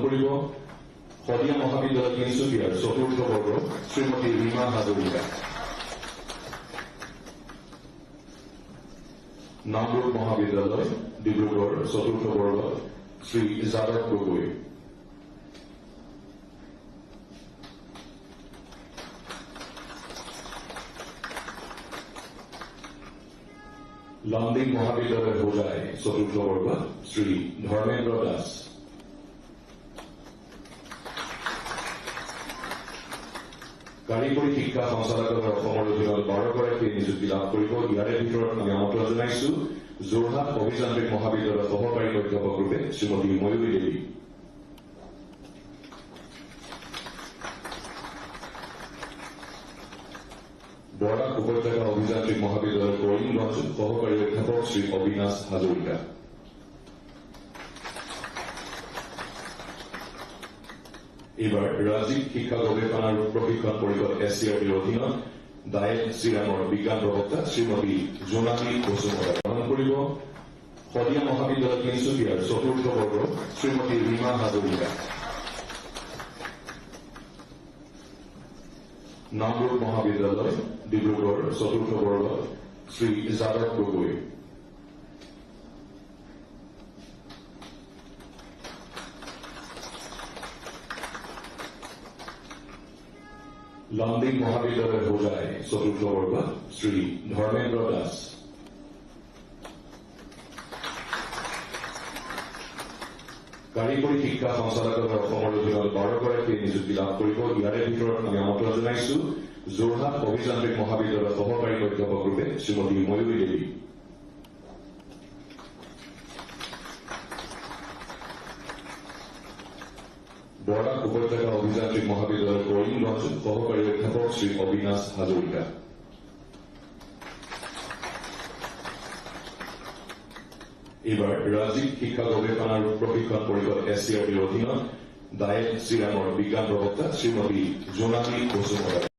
কৰিব শদিয়া মহাবিদ্যালয় তিনিচুকীয়াৰ চতুৰ্থ বৰ্গ শ্ৰীমতী ৰীমা হাজৰিকা। নামৰূপ মহাবিদ্যালয় ডিব্ৰুগড় চতুৰ্থ বৰ্গ শ্ৰী যাদৱ গগৈ। লন্দিং মহাবিদ্যালয় হোজাই চতুৰ্থ বৰ্গ শ্ৰী ধৰ্মেন্দ্ৰ দাস। কাৰিকৰী শিক্ষা সঞ্চালকালয়ৰ অসমৰ অধীনত 12গৰাকীয়ে নিযুক্তি লাভ কৰিব। ইয়াৰে ভিতৰত আমি আমন্ত্ৰণ জনাইছো যোৰহাট অভিযান্ত্ৰিক মহাবিদ্যালয়ৰ সহকাৰী অধ্যাপক ৰূপে শ্ৰীমতী ময়ূৰী দেৱী। বৰাক উপত্যকা অভিযান্ত্ৰিক মহাবিদ্যালয় কৰিমগঞ্জ সহকাৰী অধ্যাপক শ্ৰী অবিনাশ হাজৰিকা। এইবাৰ ৰাজ্যিক শিক্ষা গৱেষণা আৰু প্ৰশিক্ষণ পৰিষদ SCRTৰ অধীনত ডায়েট চিৰামৰ বিজ্ঞান প্ৰবক্তা শ্ৰীমতী জোনালী বসুমতাই গ্ৰহণ কৰিব শদিয়া মহাবিদ্যালয় তিনিচুকীয়াৰ চতুৰ্থ বৰ্গ শ্ৰীমতী ৰীমা হাজৰিকা। নামৰূপ মহাবিদ্যালয় ডিব্ৰুগড় চতুৰ্থ বৰ্গ শ্ৰী যাদৱ গগৈ। লন্দিং মহাবিদ্যালয় হোজাই চতুৰ্থ বৰ্গ শ্ৰী ধৰ্মেন্দ্ৰ দাস। কাৰিকৰী শিক্ষা সঞ্চালকালয়ৰ অসমৰ অধীনত 12গৰাকীয়ে নিযুক্তি লাভ কৰিব। ইয়াৰে ভিতৰত আমি আমন্ত্ৰণ জনাইছো যোৰহাট অভিযান্ত্ৰিক মহাবিদ্যালয়ৰ সহকাৰী অধ্যাপক ৰূপে শ্ৰীমতী ময়ূৰী দেৱী। বৰাক উপত্যকা অভিযান্ত্ৰিক মহাবিদ্যালয় কৰিমগঞ্জ সহকাৰী অধ্যাপক শ্ৰী অবিনাশ হাজৰিকা। এইবাৰ ৰাজ্যিক শিক্ষা গৱেষণা আৰু প্ৰশিক্ষণ পৰিষদ SCRTৰ অধীনত ডায়েট চিৰামৰ বিজ্ঞান প্ৰবক্তা শ্ৰীমতী জোনালী বসুমতাই